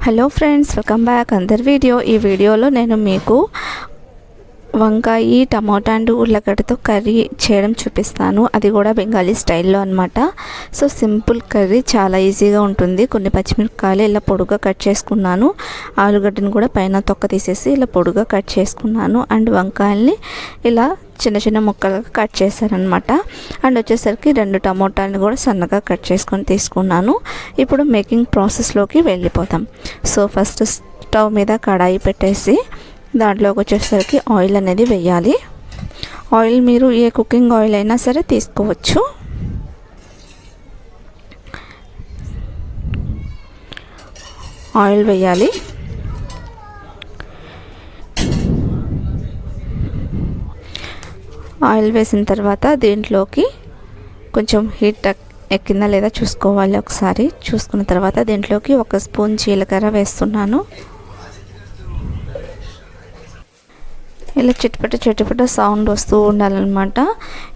Hello friends, welcome back అందర్ video. ఈ వీడియోలో నేను మీకు వంకాయ టమాటా అండ్ ఉల్లగడ్డతో కర్రీ చేయడం చూపిస్తాను. అది కూడా బెంగాలీ స్టైల్లో అనమాట. సో సింపుల్ కర్రీ, చాలా ఈజీగా ఉంటుంది. కొన్ని పచ్చిమిరపకాయలు ఇలా పొడుగా కట్ చేసుకున్నాను. ఆలుగడ్డను కూడా పైన తొక్క తీసేసి ఇలా పొడుగా కట్ చేసుకున్నాను. అండ్ వంకాయల్ని ఇలా చిన్న చిన్న ముక్కలుగా కట్ చేశారనమాట. అండ్ వచ్చేసరికి 2 టమోటాలను కూడా సన్నగా కట్ చేసుకొని తీసుకున్నాను. ఇప్పుడు మేకింగ్ ప్రాసెస్లోకి వెళ్ళిపోతాం. సో ఫస్ట్ స్టవ్ మీద కడాయి పెట్టేసి దాంట్లోకి వచ్చేసరికి ఆయిల్ అనేది వేయాలి. ఆయిల్ మీరు ఏ కుకింగ్ ఆయిల్ అయినా సరే తీసుకోవచ్చు. ఆయిల్ వేయాలి. ఆయిల్ వేసిన తర్వాత దీంట్లోకి కొంచెం హీట్ ఎక్కిందా లేదా చూసుకోవాలి. ఒకసారి చూసుకున్న తర్వాత దీంట్లోకి 1 స్పూన్ జీలకర్ర వేస్తున్నాను. ఇలా చిటపట సౌండ్ వస్తూ ఉండాలన్నమాట.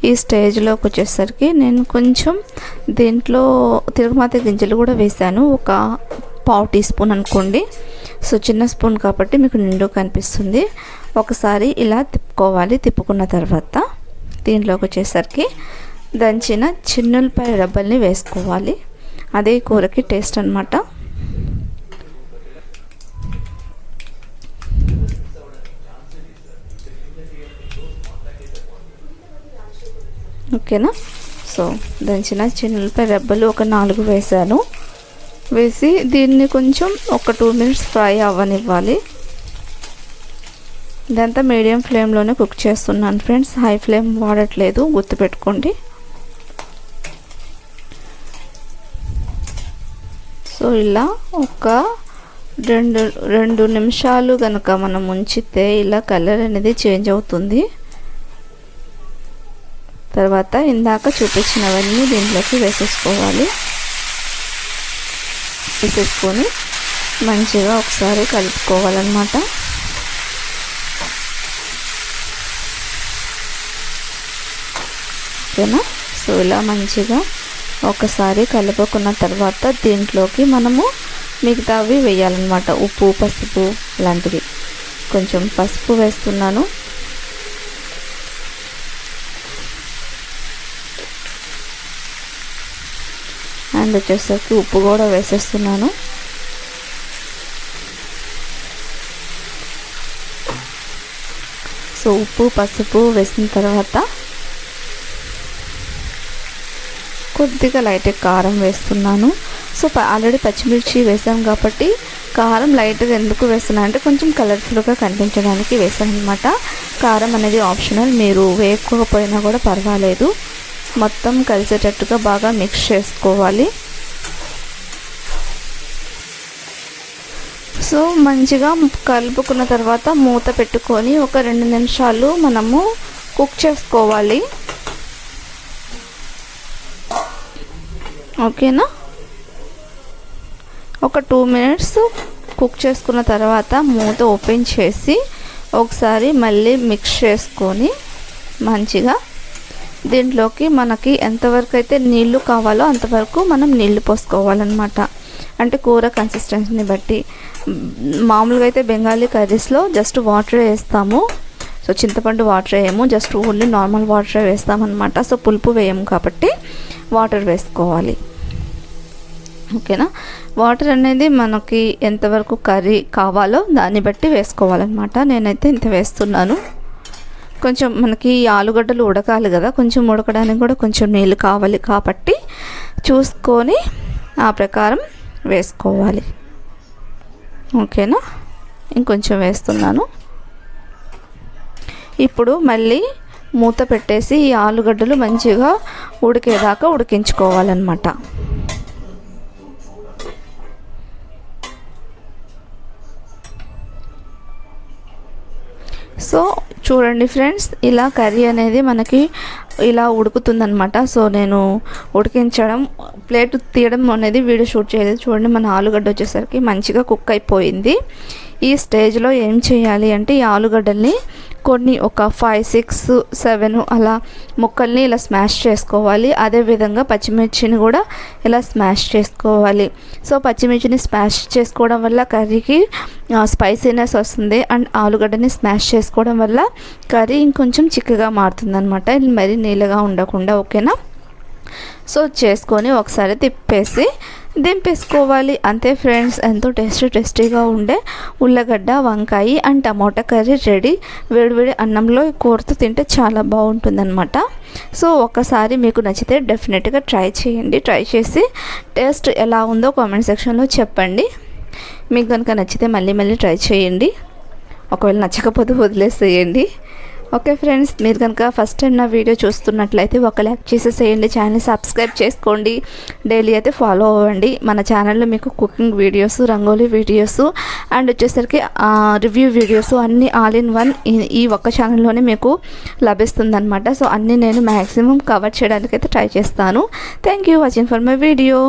ఈ స్టేజ్లోకి వచ్చేసరికి నేను కొంచెం దీంట్లో తిరగమాత గింజలు కూడా వేసాను. ఒక 1/2 టీ స్పూన్ అనుకోండి. సో చిన్న స్పూన్ కాబట్టి మీకు నిండు కనిపిస్తుంది. ఒకసారి ఇలా తిప్పుకోవాలి. తిప్పుకున్న తర్వాత దీంట్లోకి వచ్చేసరికి దంచిన చిన్నులపాయ రబ్బల్ని వేసుకోవాలి. అదే కూరకి టేస్ట్ అన్నమాట. ఓకేనా. సో దంచిన చిన్నులపాయ రబ్బలు ఒక 4 వేసాను. వేసి దీన్ని కొంచెం ఒక 2 మినిట్స్ ఫ్రై అవ్వనివ్వాలి. ఇదంతా మీడియం ఫ్లేమ్లోనే కుక్ చేస్తున్నాను ఫ్రెండ్స్. హై ఫ్లేమ్ వాడట్లేదు, గుర్తుపెట్టుకోండి. సో ఇలా ఒక 2 నిమిషాలు కనుక మనం ఉంచితే ఇలా కలర్ అనేది చేంజ్ అవుతుంది. తర్వాత ఇందాక చూపించినవన్నీ దీంట్లోకి వేసేసుకోవాలి. వేసేసుకొని మంచిగా ఒకసారి కలుపుకోవాలన్నమాట. ఓకేనా. సో ఇలా మంచిగా ఒకసారి కలుపుకున్న తర్వాత దీంట్లోకి మనము మిగతావి వేయాలన్నమాట. ఉప్పు, పసుపు లాంటివి. కొంచెం పసుపు వేస్తున్నాను. అండ్ వచ్చేసరికి ఉప్పు కూడా వేసేస్తున్నాను. సో ఉప్పు, పసుపు వేసిన తర్వాత కొద్దిగా లైట్గా కారం వేస్తున్నాను. సో ఆల్రెడీ పచ్చిమిర్చి వేసాం కాబట్టి కారం లైట్గా ఎందుకు వేస్తున్నా అంటే కొంచెం కలర్ఫుల్గా కనిపించడానికి వేసాను అనమాట. కారం అనేది ఆప్షనల్, మీరు వేయకపోయినా కూడా పర్వాలేదు. మొత్తం కలిసేటట్టుగా బాగా మిక్స్ చేసుకోవాలి. సో మంచిగా కలుపుకున్న తర్వాత మూత పెట్టుకొని ఒక 2 నిమిషాలు మనము కుక్ చేసుకోవాలి. ఓకేనా. ఒక 2 మినిట్స్ కుక్ చేసుకున్న తర్వాత మూత ఓపెన్ చేసి ఒకసారి మళ్ళీ మిక్స్ చేసుకొని మంచిగా దీంట్లోకి మనకి ఎంతవరకు అయితే నీళ్లు కావాలో అంతవరకు మనం నీళ్లు పోసుకోవాలన్నమాట. అంటే కూర కన్సిస్టెన్సీని బట్టి. మామూలుగా అయితే బెంగాలీ కర్రీస్లో జస్ట్ వాటర్ వేస్తాము. సో చింతపండు వాటర్ వేయము, జస్ట్ ఓన్లీ నార్మల్ వాటర్ వేస్తామన్నమాట. సో పులుపు వేయము కాబట్టి వాటర్ వేసుకోవాలి. ఓకేనా. వాటర్ అనేది మనకి ఎంతవరకు కర్రీ కావాలో దాన్ని బట్టి వేసుకోవాలన్నమాట. నేనైతే ఇంత వేస్తున్నాను. కొంచెం మనకి ఆలుగడ్డలు ఉడకాలి కదా, కొంచెం ఉడకడానికి కూడా కొంచెం నీళ్ళు కావాలి కాబట్టి చూసుకొని ఆ ప్రకారం వేసుకోవాలి. ఓకేనా. ఇంకొంచెం వేస్తున్నాను. ఇప్పుడు మళ్ళీ మూత పెట్టేసి ఈ ఆలుగడ్డలు మంచిగా ఉడికేదాకా ఉడికించుకోవాలన్నమాట. సో చూడండి ఫ్రెండ్స్, ఇలా కర్రీ అనేది మనకి ఇలా ఉడుకుతుందనమాట. సో నేను ఉడికించడం, ప్లేట్ తీయడం అనేది వీడియో షూట్ చేయలేదు. చూడండి, మన ఆలుగడ్డ వచ్చేసరికి మంచిగా కుక్ అయిపోయింది. ఈ స్టేజ్లో ఏం చేయాలి అంటే ఈ ఆలుగడ్డల్ని కొన్ని ఒక 5, 6, 7 అలా ముక్కల్ని ఇలా స్మాష్ చేసుకోవాలి. అదేవిధంగా పచ్చిమిర్చిని కూడా ఇలా స్మాష్ చేసుకోవాలి. సో పచ్చిమిర్చిని స్మాష్ చేసుకోవడం వల్ల కర్రీకి స్పైసీనెస్ వస్తుంది. అండ్ ఆలుగడ్డని స్మాష్ చేసుకోవడం వల్ల కర్రీ ఇంకొంచెం చిక్కగా మారుతుంది అనమాట. ఇది మరీ నీళ్ళగా ఉండకుండా. ఓకేనా? సో చేసుకొని ఒకసారి తిప్పేసి దింపేసుకోవాలి. అంతే ఫ్రెండ్స్, ఎంతో టేస్టీగా ఉండే ఉల్లగడ్డ, వంకాయ అండ్ టమోటా కర్రీ రెడీ. వేడివేడి అన్నంలో కూరతో తింటే చాలా బాగుంటుందన్నమాట. సో ఒకసారి మీకు నచ్చితే డెఫినెట్గా ట్రై చేయండి. ట్రై చేసి టేస్ట్ ఎలా ఉందో కామెంట్ సెక్షన్లో చెప్పండి. మీకు కనుక నచ్చితే మళ్ళీ ట్రై చేయండి. ఒకవేళ నచ్చకపోతే వదిలేసేయండి. ఓకే ఫ్రెండ్స్, మీరు కనుక ఫస్ట్ టైం నా వీడియో చూస్తున్నట్లయితే ఒక లైక్ చేసేసేయండి. ఛానల్ సబ్స్క్రైబ్ చేసుకోండి. డైలీ అయితే ఫాలో అవ్వండి. మన ఛానల్లో మీకు cooking videos, rangoli videos and వచ్చేసరికి రివ్యూ వీడియోస్ అన్నీ ఆల్ ఇన్ వన్ ఈ ఒక్క ఛానల్లోనే మీకు లభిస్తుందన్నమాట. సో అన్నీ నేను మ్యాక్సిమం కవర్ చేయడానికైతే ట్రై చేస్తాను. Thank you watching for my video.